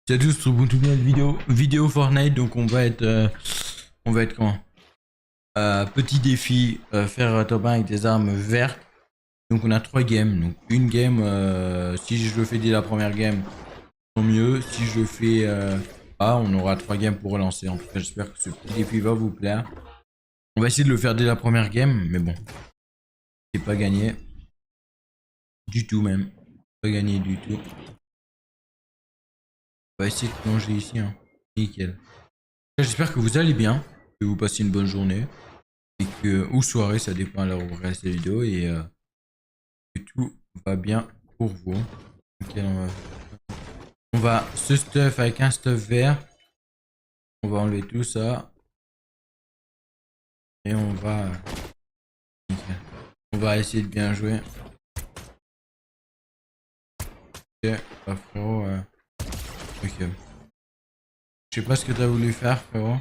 Salut à tous, sur Ubuntu bien vidéo Fortnite, donc on va être comment? Petit défi, faire un top 1 avec des armes vertes. Donc on a 3 games, donc une game, si je le fais dès la première game, tant mieux. Si je le fais pas, on aura 3 games pour relancer. En tout cas j'espère que ce petit défi va vous plaire. On va essayer de le faire dès la première game, mais bon, c'est pas gagné. Du tout même. Pas gagné du tout. On va essayer de plonger ici, hein. Nickel. J'espère que vous allez bien, que vous passez une bonne journée. Et que, ou soirée, ça dépend à l'heure où vous regardez cette vidéo, et que tout va bien pour vous. Ok, on va ce stuff avec un stuff vert. On va enlever tout ça. Et on va. Nickel. On va essayer de bien jouer. Ok, bah, frérot. Ok. Je sais pas ce que t'as voulu faire, frérot.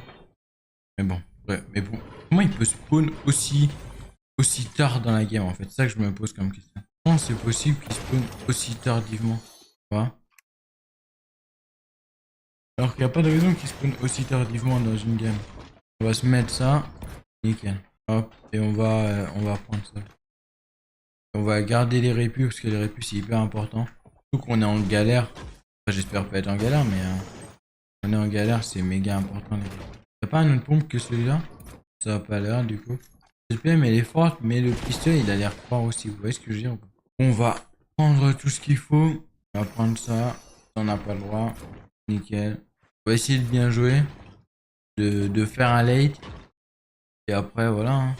Mais bon, ouais, mais bon. Comment il peut spawn aussi tard dans la game en fait? C'est ça que je me pose comme question. Comment c'est possible qu'il spawn aussi tardivement? Tu vois? Alors qu'il n'y a pas de raison qu'il spawn aussi tardivement dans une game. On va se mettre ça. Nickel. Hop. Et on va prendre ça. On va garder les répus parce que les répus c'est hyper important. Surtout qu'on est en galère. Enfin, j'espère pas être en galère, mais on est en galère, c'est méga important les répus. T'as pas un autre pompe que celui-là? Ça a pas l'air du coup. SPM elle est forte, mais le pistolet il a l'air fort aussi. Vous voyez ce que je veux dire? On va prendre tout ce qu'il faut. On va prendre ça. On n'a pas le droit. Nickel. On va essayer de bien jouer. De faire un late. Et après, voilà. Hein.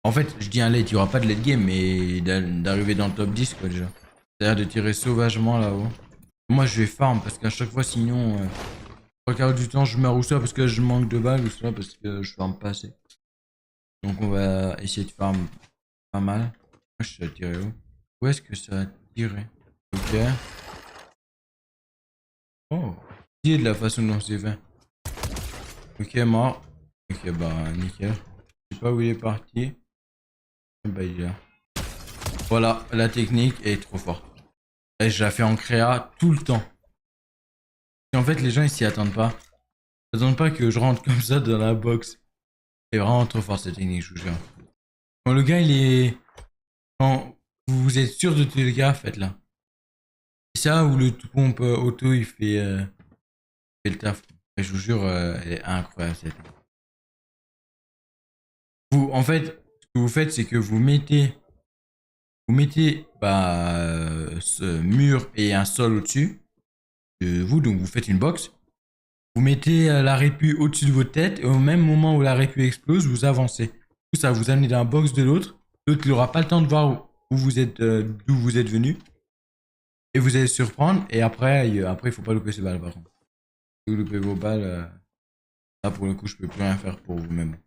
En fait, je dis un late, il n'y aura pas de late game, mais d'arriver dans le top 10, quoi, déjà. C'est-à-dire de tirer sauvagement là-haut. Moi, je vais farm parce qu'à chaque fois, sinon, 3/4 du temps, je meurs ou ça parce que je manque de balles ou ça parce que je farm pas assez. Donc, on va essayer de farm pas mal. Moi, je suis tiré où? Où est-ce que ça a tiré? Ok. Oh. Qui est de la façon dont c'est fait? Ok, mort. Ok, bah, nickel. Je sais pas où il est parti. Bah, il est là. Voilà, la technique est trop forte. Et je la fais en créa tout le temps. Et en fait, les gens ils s'y attendent pas. Ils s'attendent pas que je rentre comme ça dans la box. C'est vraiment trop fort cette technique, je vous jure. Quand le gars il est. Quand vous êtes sûr de tuer le gars, faites-la. C'est ça où le pompe auto fait le taf. Et je vous jure, elle est incroyable cette technique. En fait, ce que vous faites, c'est que vous mettez ce mur et un sol au-dessus de vous, donc vous faites une box. Vous mettez la répu au-dessus de votre tête et au même moment où la répu explose, vous avancez. Tout ça vous amène d'un box de l'autre. L'autre n'aura pas le temps de voir où vous êtes, d'où vous êtes venu. Et vous allez se surprendre. Et après, il faut pas louper ces balles par contre. Si vous loupez vos balles, là pour le coup, je peux plus rien faire pour vous-même.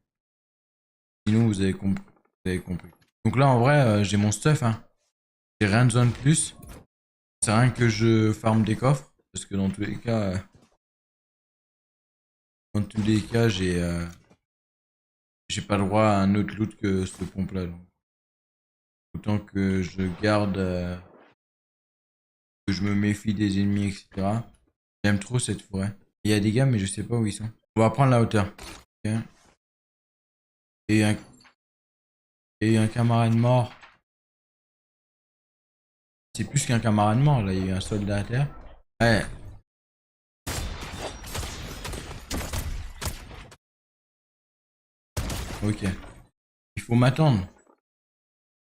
Sinon, vous avez compris. Donc là, en vrai, j'ai mon stuff. Hein. J'ai rien besoin de plus. C'est rien que je farme des coffres. Parce que dans tous les cas, j'ai pas le droit à un autre loot que ce pompe là. Donc. Autant que je garde, que je me méfie des ennemis, etc. J'aime trop cette forêt. Il y a des gars, mais je sais pas où ils sont. On va prendre la hauteur. Ok. Et un, et un camarade mort. C'est plus qu'un camarade mort, là, il y a eu un soldat à terre. Ouais. Ok. Il faut m'attendre.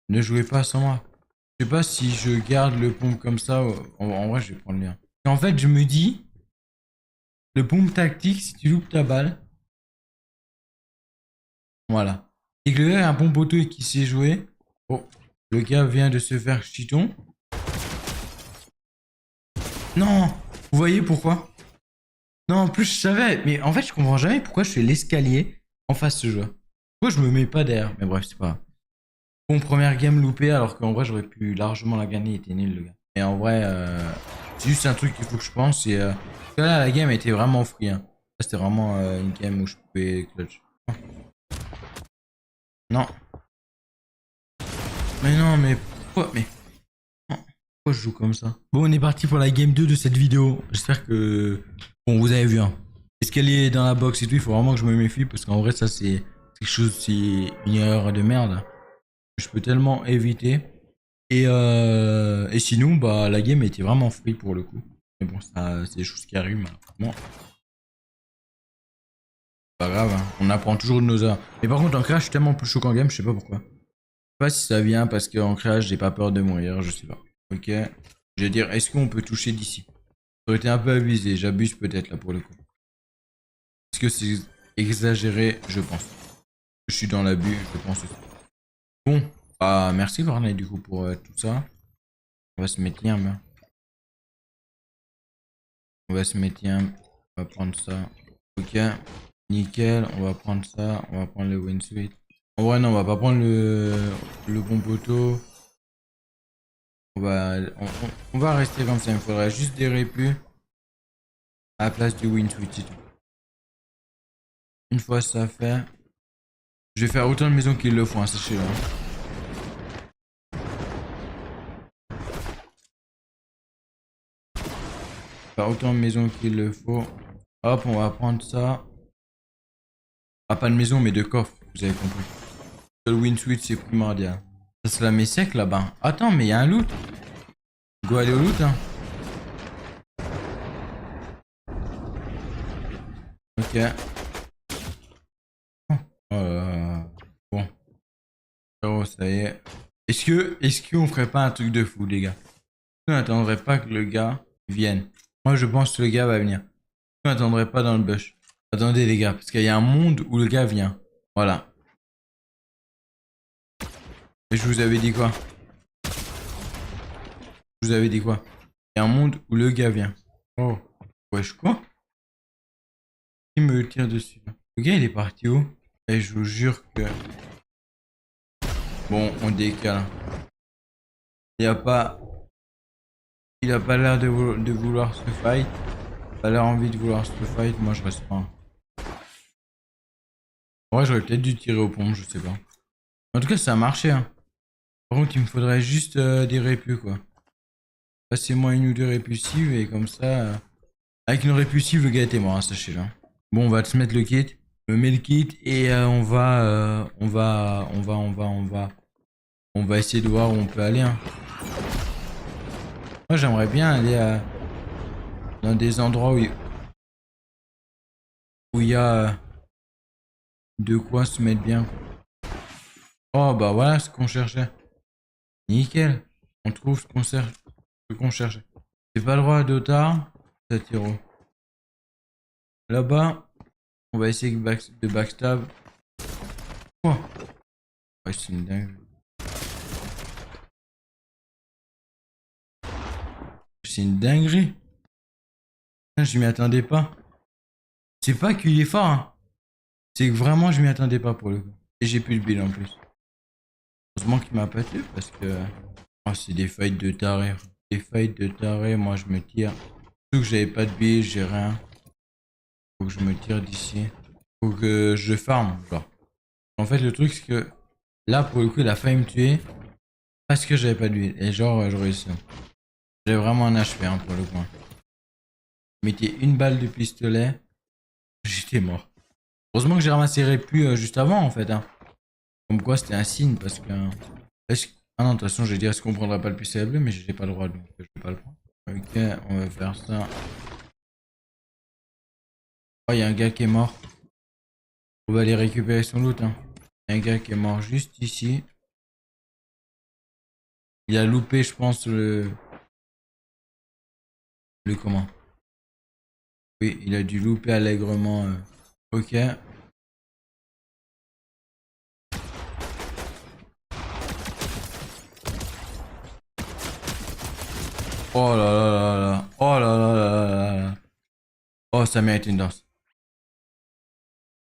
Ne jouez pas sans moi. Je sais pas si je garde le pompe comme ça. En vrai, je vais prendre le lien. En fait, je me dis, le pompe tactique, si tu loupes ta balle, voilà. Et que le gars a un pompe auto et qui sait jouer. Oh, le gars vient de se faire chiton. Non, vous voyez pourquoi? Non, en plus je savais, mais en fait je comprends jamais pourquoi je fais l'escalier en face de jeu. Pourquoi je me mets pas derrière? Mais bref, c'est pas grave. Bon, première game loupée alors qu'en vrai j'aurais pu largement la gagner, il était nul le gars. Et en vrai, c'est juste un truc qu'il faut que je pense, c'est que là la game était vraiment free. Hein. Là c'était vraiment une game où je pouvais clutch. Non. Mais non, mais pourquoi? Mais non. Pourquoi je joue comme ça? Bon, on est parti pour la game 2 de cette vidéo. J'espère que... Bon, vous avez vu, hein. L'escalier dans la box et tout, il faut vraiment que je me méfie parce qu'en vrai, ça, c'est quelque chose, c'est une erreur de merde. Je peux tellement éviter. Et sinon, bah, la game était vraiment free pour le coup. Mais bon, ça, c'est des choses qui arrivent, malheureusement. Pas grave, hein. On apprend toujours de nos erreurs. Mais par contre, en crash, je suis tellement plus chaud qu'en game, je sais pas pourquoi. Je sais pas si ça vient parce qu'en crash, j'ai pas peur de mourir, je sais pas. Ok. Je vais dire, est-ce qu'on peut toucher d'ici? Ça aurait été un peu abusé, j'abuse peut-être là pour le coup. Est-ce que c'est exagéré? Je pense. Je suis dans l'abus, je pense aussi. Bon, bah merci Corneille du coup pour tout ça. On va se mettre yam. On va se mettre yam. On va prendre ça. Ok. Nickel, on va prendre ça. On va prendre le windsuit. En vrai, non, on va pas prendre le bon poteau. On va rester comme ça. Il me faudrait juste des répus à la place du windsuit et tout. Une fois ça fait, je vais faire autant de maisons qu'il le faut, hein, sachez-le. Faire autant de maisons qu'il le faut. Hop, on va prendre ça. Ah, pas de maison, mais de coffre, vous avez compris. Le windsuit, c'est primordial. Ça se la met sec là-bas. Attends, mais il y a un loot. Go aller au loot, hein. Ok. Bon. Oh, ça y est. Est-ce qu'on ferait pas un truc de fou, les gars? On n'attendrait pas que le gars vienne. Moi, je pense que le gars va venir. On n'attendrait pas dans le bush. Attendez, les gars, parce qu'il y a un monde où le gars vient. Voilà. Et je vous avais dit quoi? Je vous avais dit quoi? Il y a un monde où le gars vient. Oh. Wesh, quoi? Qui me tire dessus? Le gars, il est parti où? Et je vous jure que... Bon, on décale. Il a pas... Il a pas l'air de vouloir se fight. Il a l'air envie de vouloir se fight. Moi, je reste pas. Ouais, j'aurais peut-être dû tirer aux pompes, je sais pas. En tout cas, ça a marché, hein. Par contre, il me faudrait juste des répus, quoi. Passez-moi une ou deux répulsives et comme ça... Avec une répulsive, le gars était mort, hein, sachez-le. Bon, on va se mettre le kit. Je me mets le kit et on va essayer de voir où on peut aller, hein. Moi, j'aimerais bien aller dans des endroits où il y a de quoi se mettre bien. Oh, bah voilà ce qu'on cherchait. Nickel. On trouve ce qu'on cherchait. C'est pas le droit d'Otard. Ça tire où? Là-bas, on va essayer de backstab. Oh. Ouais, c'est une dingue. C'est une dinguerie. Putain, je m'y attendais pas. C'est pas qu'il est fort, hein. C'est que vraiment, je m'y attendais pas pour le coup. Et j'ai plus de build en plus. Heureusement qu'il m'a pas tué parce que... Oh, c'est des fights de taré. Des fights de taré, moi je me tire. Surtout que j'avais pas de build, j'ai rien. Faut que je me tire d'ici. Faut que je farm, genre. En fait, le truc, c'est que là, pour le coup, il a failli me tuer parce que j'avais pas de build. Et genre, je réussis. J'ai vraiment un HP, hein, pour le coup. Je mettais une balle de pistolet, j'étais mort. Heureusement que j'ai ramassé Répu juste avant, en fait, hein. Comme quoi, c'était un signe parce que. Ah non, de toute façon, je vais dire, est-ce qu'on prendra pas le pistolet bleu, mais j'ai pas le droit, donc je vais pas le prendre. Ok, on va faire ça. Oh, il y a un gars qui est mort. On va aller récupérer son loot, hein. Il y a un gars qui est mort juste ici. Il a loupé, je pense, le comment? Oui, il a dû louper allègrement. Ok. Oh là là là là. Oh là là là là là. Oh, ça mérite une danse.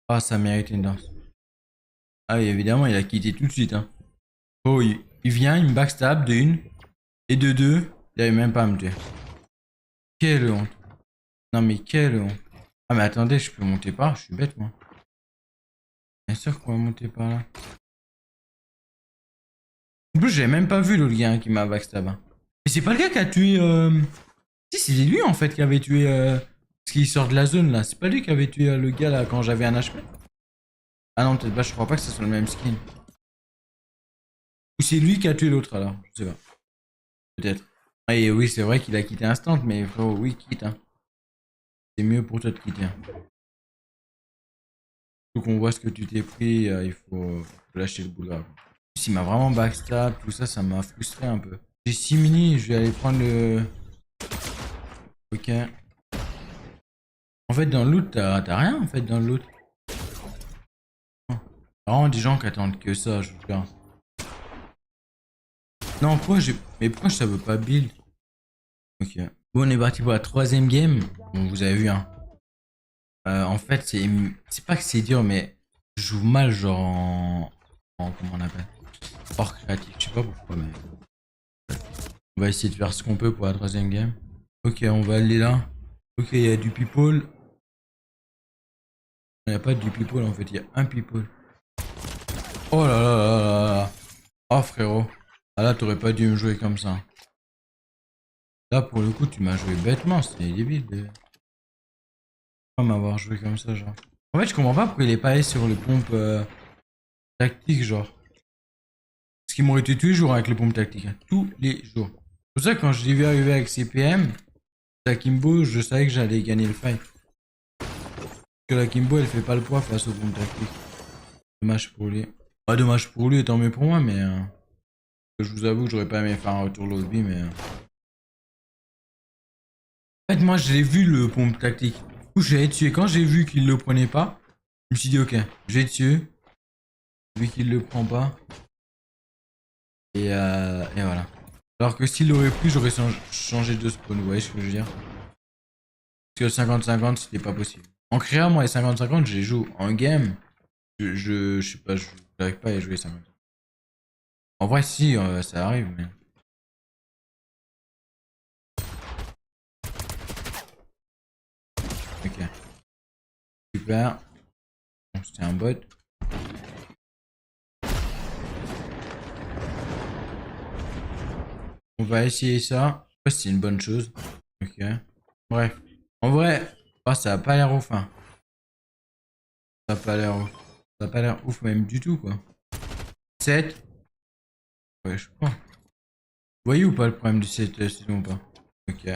Oh, ça mérite une danse. Ah oui, évidemment, il a quitté tout de suite, hein. Oh, il vient, il me backstab de une. Et de deux, il arrive même pas à me tuer. Quelle honte. Non mais quelle honte. Ah mais attendez, je peux monter par là, je suis bête moi. Bien sûr qu'on va monter par là. En plus, j'ai même pas vu l'autre gars qui m'a backstab, hein. Mais c'est pas le gars qui a tué... Si, c'est lui en fait qui avait tué... Parce qu'il sort de la zone là. C'est pas lui qui avait tué le gars là quand j'avais un HP. Ah non, peut-être pas, je crois pas que ce soit le même skin. Ou c'est lui qui a tué l'autre alors, je sais pas. Peut-être. Et oui, c'est vrai qu'il a quitté Instant, mais frérot, oui, quitte. Hein. C'est mieux pour toi de quitter. Hein. Faut qu'on voit ce que tu t'es pris, il faut lâcher le boulot. Il m'a vraiment backstab, tout ça, ça m'a frustré un peu. J'ai 6 mini, je vais aller prendre le... Ok. En fait, dans le loot, t'as rien en fait dans le loot. Vraiment des gens qui attendent que ça, je vous jure. Non, pourquoi j'ai... Mais pourquoi ça veut pas build? Ok. Bon, on est parti pour la troisième game. Bon, vous avez vu, hein. En fait, c'est pas que c'est dur, mais je joue mal, genre comment on appelle? Hors créatif, je sais pas pourquoi, mais... On va essayer de faire ce qu'on peut pour la troisième game. Ok, on va aller là. Ok, il y a du people. Il n'y a pas du people en fait, il y a un people. Oh là là là là là. Oh frérot. Ah là, t'aurais pas dû me jouer comme ça. Là, pour le coup, tu m'as joué bêtement, c'était débile. Pas m'avoir joué comme ça, genre. En fait, je comprends pas pourquoi il est pas allé sur les pompes tactiques, genre. Parce qu'il m'aurait tué tous les jours avec les pompes tactiques. Hein. Tous les jours. C'est pour ça que quand je l'ai vu arriver avec CPM, la Kimbo, je savais que j'allais gagner le fight. Que la Kimbo, elle fait pas le poids face aux pompes tactiques. Dommage pour lui. Pas dommage pour lui, tant mieux pour moi, mais... je vous avoue que j'aurais pas aimé faire un retour lobby, mais... En fait, moi, je l'ai vu, le pompe tactique. Du coup, j'allais tuer. Quand j'ai vu qu'il le prenait pas, je me suis dit, ok, je vais tuer. Vu qu'il le prend pas. Et voilà. Alors que s'il l'aurait pris, j'aurais changé de spawn, vous voyez ce que je veux dire? Parce que 50-50, c'était pas possible. En créant, moi, les 50-50, je les joue. En game, je sais pas, je n'arrive pas à jouer 50. En vrai, si, ça arrive, mais... Ok. Super. Bon, c'était un bot. On va essayer ça. Je sais pas si c'est une bonne chose. Ok. Bref. En vrai, oh, ça a pas l'air ouf. Hein. Ça a pas l'air ouf. Ça a pas l'air ouf même du tout, quoi. 7. Ouais, je crois. Vous voyez ou pas le problème de cette saison ou pas? Ok.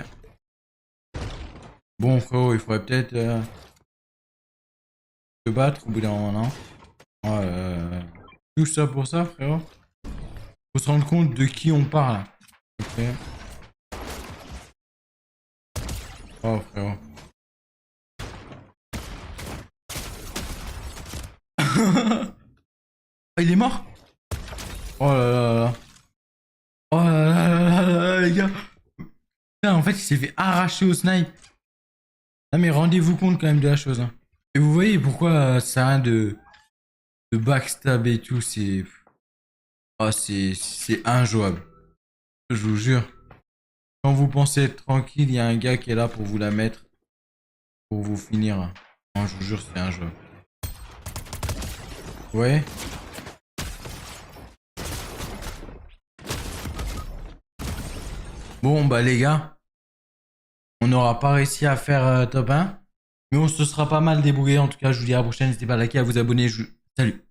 Bon, frérot, il faudrait peut-être se battre au bout d'un moment, non? Tout ça pour ça, frérot? Faut se rendre compte de qui on parle. Ok. Oh, frérot. Il est mort? Oh là là là. Oh là là là là là, les gars. Putain, en fait, il s'est fait arracher au snipe. Ah, mais rendez-vous compte quand même de la chose. Hein. Et vous voyez pourquoi ça sert à rien de backstab et tout. C'est. Oh, c'est injouable. Je vous jure. Quand vous pensez être tranquille, il y a un gars qui est là pour vous la mettre. Pour vous finir. Non, je vous jure, c'est injouable. Ouais. Bon, bah les gars, on n'aura pas réussi à faire top 1, mais on se sera pas mal débrouillé. En tout cas, je vous dis à la prochaine. N'hésitez pas à liker, à vous abonner. Salut.